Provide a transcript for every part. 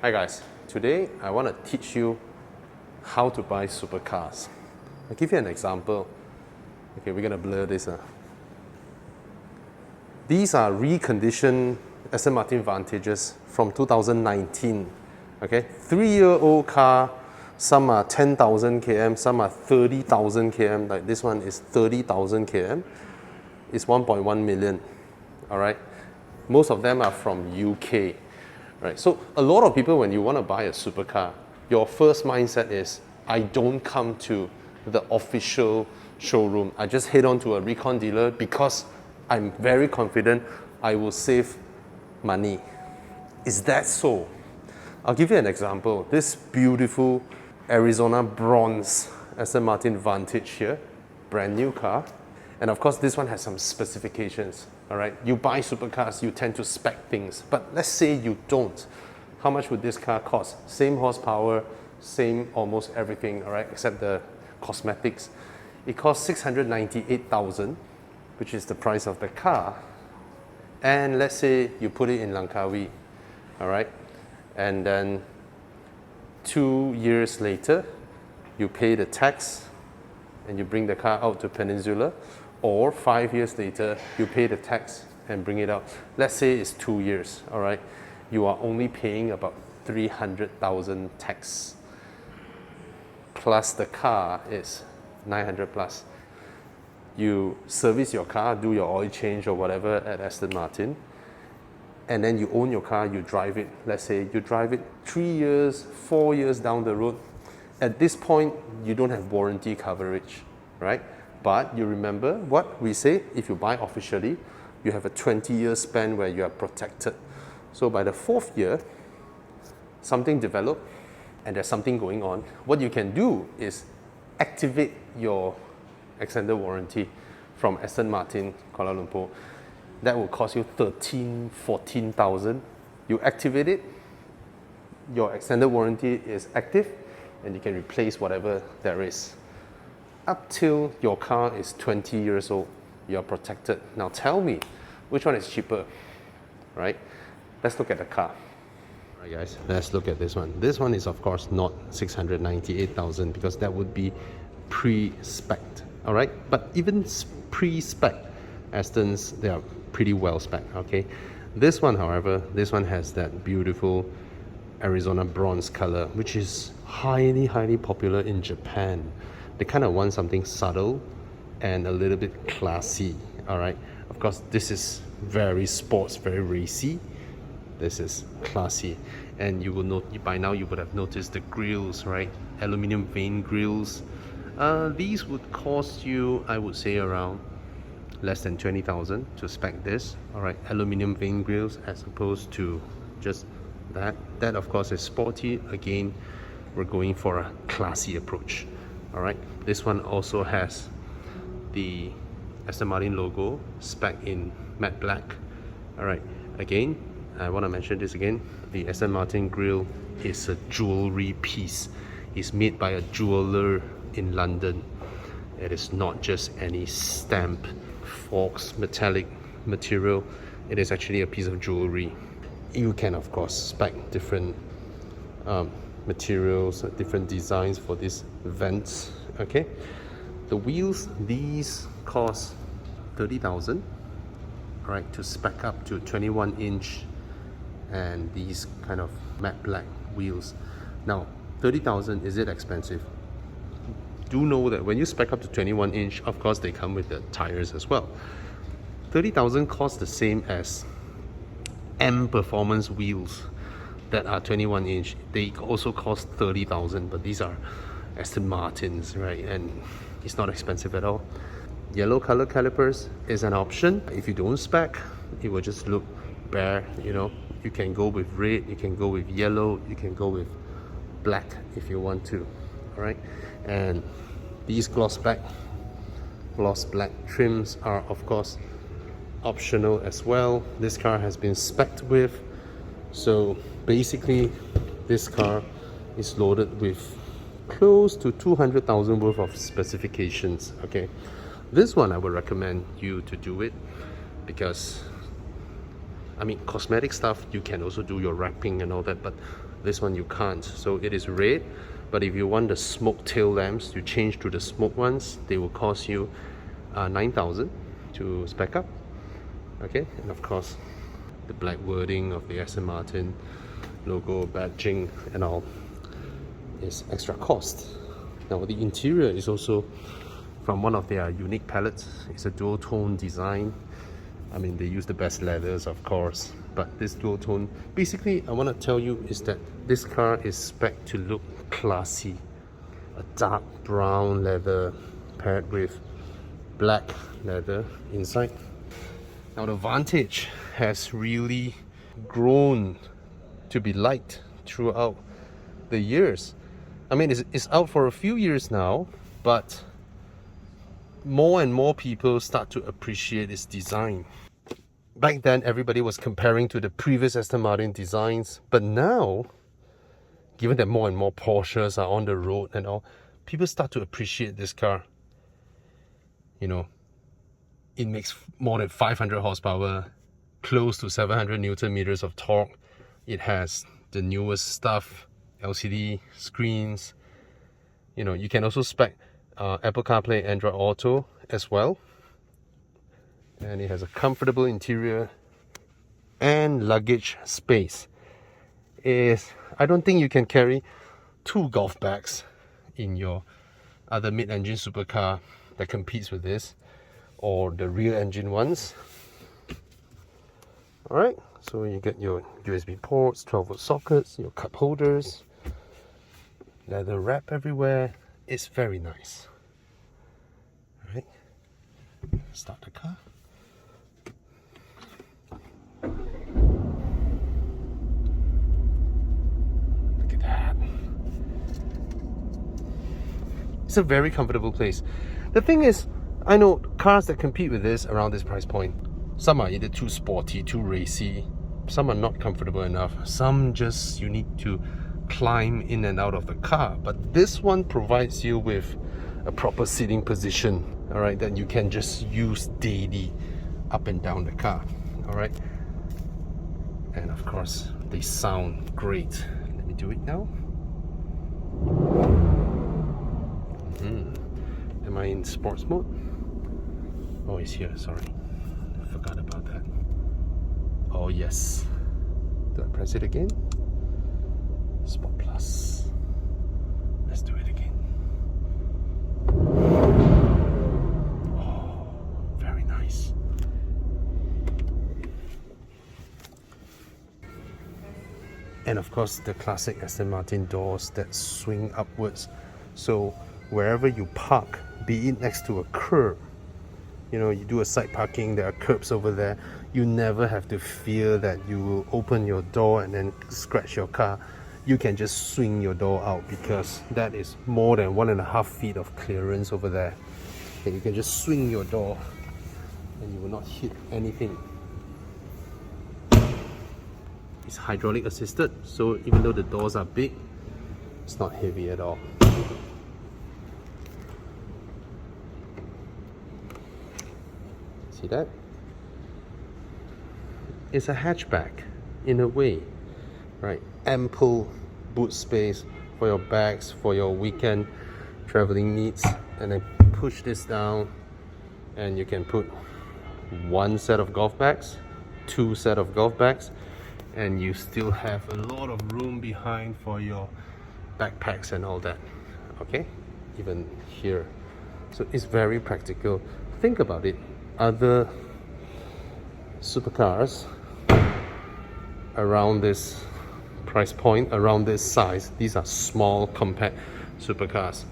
Hi guys, today I want to teach you how to buy supercars. I'll give you an example. Okay, we're going to blur this. These are reconditioned Aston Martin Vantages from 2019. Okay, 3-year-old car. Some are 10,000 km, some are 30,000 km. Like this one is 30,000 km. It's 1.1 million. All right, most of them are from UK. Right, so a lot of people, when you want to buy a supercar, your first mindset is, I don't come to the official showroom. I just head on to a recon dealer because I'm very confident I will save money. Is that so? I'll give you an example. This beautiful Arizona bronze Aston Martin Vantage here, brand new car. And of course, this one has some specifications, all right? You buy supercars, you tend to spec things, but let's say you don't. How much would this car cost? Same horsepower, same almost everything, all right, except the cosmetics. It costs $698,000, which is the price of the car. And let's say you put it in Langkawi, all right? And then 2 years later, you pay the tax and you bring the car out to Peninsula, or 5 years later, you pay the tax and bring it out. Let's say it's 2 years, all right? You are only paying about 300,000 tax. Plus the car is 900 plus. You service your car, do your oil change or whatever at Aston Martin, and then you own your car, you drive it. Let's say you drive it 3 years, 4 years down the road. At this point, you don't have warranty coverage, right? But you remember what we say, if you buy officially, you have a 20-year span where you are protected. So by the 4th year, something developed and there's something going on. What you can do is activate your extended warranty from Aston Martin, Kuala Lumpur. That will cost you 14,000. You activate it, your extended warranty is active, and you can replace whatever there is. Up till your car is 20 years old, you're protected. Now tell me, which one is cheaper, right? Let's look at the car. All right guys, let's look at this one. This one is of course not 698,000 because that would be pre-spec'd, all right? But even pre-spec, Astons, they are pretty well spec'd, okay? This one, however, this one has that beautiful Arizona bronze color, which is highly popular in Japan. They kind of want something subtle and a little bit classy, all right? Of course, this is very sports, very racy. This is classy. And you will note, by now you would have noticed the grills, right? Aluminum vein grills. These would cost you, I would say, around less than 20,000 to spec this, all right? Aluminum vein grills as opposed to just that. That of course is sporty. Again, we're going for a classy approach. All right, this one also has the Aston Martin logo spec in matte black. All right, again, I want to mention this again. The Aston Martin grille is a jewelry piece. It's made by a jeweler in London. It is not just any stamp, forks, metallic material. It is actually a piece of jewelry. You can of course spec different materials, different designs for these vents, okay? The wheels, these cost 30,000, right, to spec up to 21-inch and these kind of matte black wheels. Now, 30,000, is it expensive? Do know that when you spec up to 21-inch, of course they come with the tires as well. 30,000 costs the same as M performance wheels that are 21-inch. They also cost 30,000, but these are Aston Martins, right? And it's not expensive at all. Yellow color calipers is an option. If you don't spec, it will just look bare, you know. You can go with red, you can go with yellow, you can go with black if you want to, all right? And these gloss black trims are of course optional as well. This car has been spec'd with, so basically this car is loaded with close to 200,000 worth of specifications, okay? This one I would recommend you to do it because I mean, cosmetic stuff, you can also do your wrapping and all that, but This one you can't. So it is red, but if you want the smoke tail lamps, you change to the smoke ones, they will cost you 9,000 to spec up. Okay, and of course the black wording of the Aston Martin logo, badging and all is extra cost. Now the interior is also from one of their unique palettes. It's a dual tone design. I mean, they use the best leathers, of course, but this dual tone, basically I want to tell you is that this car is spec to look classy. A dark brown leather paired with black leather inside. Now the Vantage has really grown to be liked throughout the years. I mean, it's out for a few years now, but more and more people start to appreciate its design. Back then, everybody was comparing to the previous Aston Martin designs, but now, given that more and more Porsches are on the road and all, people start to appreciate this car. You know, it makes more than 500 horsepower, close to 700 Newton meters of torque. It has the newest stuff, LCD screens. You know, you can also spec Apple CarPlay, Android Auto as well. And it has a comfortable interior and luggage space. I don't think you can carry 2 golf bags in your other mid-engine supercar that competes with this, or the rear engine ones. Alright, so you get your USB ports, 12-volt sockets, your cup holders, leather wrap everywhere. It's very nice. Alright, start the car. Look at that. It's a very comfortable place. The thing is, I know cars that compete with this around this price point, some are either too sporty, too racy, some are not comfortable enough, some just you need to climb in and out of the car. But this one provides you with a proper sitting position, all right, that you can just use daily up and down the car, all right. And of course, they sound great. Let me do it now. Am I in sports mode? Oh, it's here, sorry. I forgot about that. Oh, yes. Do I press it again? Sport Plus. Let's do it again. Oh, very nice. And of course, the classic Aston Martin doors that swing upwards. So wherever you park, be it next to a curb, you know, you do a side parking, there are curbs over there, you never have to fear that you will open your door and then scratch your car. You can just swing your door out because that is more than 1.5 feet of clearance over there. And you can just swing your door and you will not hit anything. It's hydraulic assisted, so even though the doors are big, it's not heavy at all. See that? It's a hatchback in a way, right? Ample boot space for your bags, for your weekend traveling needs. And then push this down and you can put 1 set of golf bags, 2 set of golf bags, and you still have a lot of room behind for your backpacks and all that. Okay, even here. So it's very practical. Think about it. Other supercars around this price point, around this size, these are small compact supercars.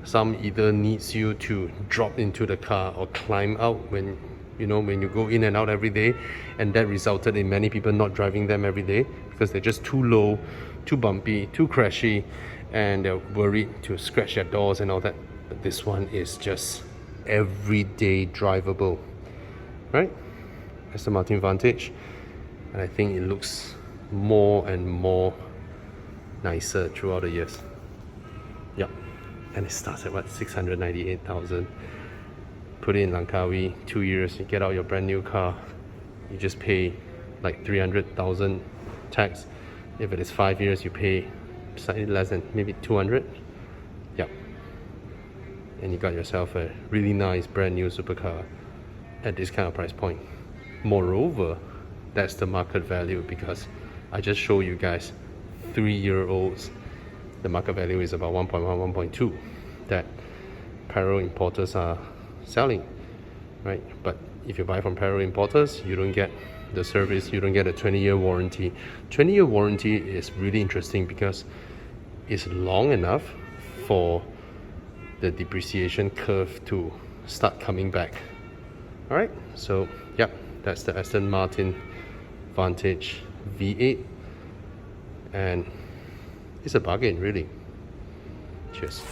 Some either needs you to drop into the car or climb out when you go in and out every day, and that resulted in many people not driving them every day because they're just too low, too bumpy, too crashy, and they're worried to scratch their doors and all that. But this one is just everyday drivable, right? Aston Martin Vantage, and I think it looks more and more nicer throughout the years. Yep, and it starts at what, 698,000. Put it in Langkawi, 2 years, you get out your brand new car, you just pay like 300,000 tax, If it is 5 years, you pay slightly less than maybe 200. Yep. And you got yourself a really nice brand new supercar at this kind of price point. Moreover, that's the market value, because I just show you guys 3-year-olds. The market value is about 1.1, 1.2 that parallel importers are selling, right? But if you buy from parallel importers, you don't get the service, you don't get a 20-year warranty. 20-year warranty is really interesting because it's long enough for the depreciation curve to start coming back. All right, so yeah, that's the Aston Martin Vantage V8, and it's a bargain, really. Cheers.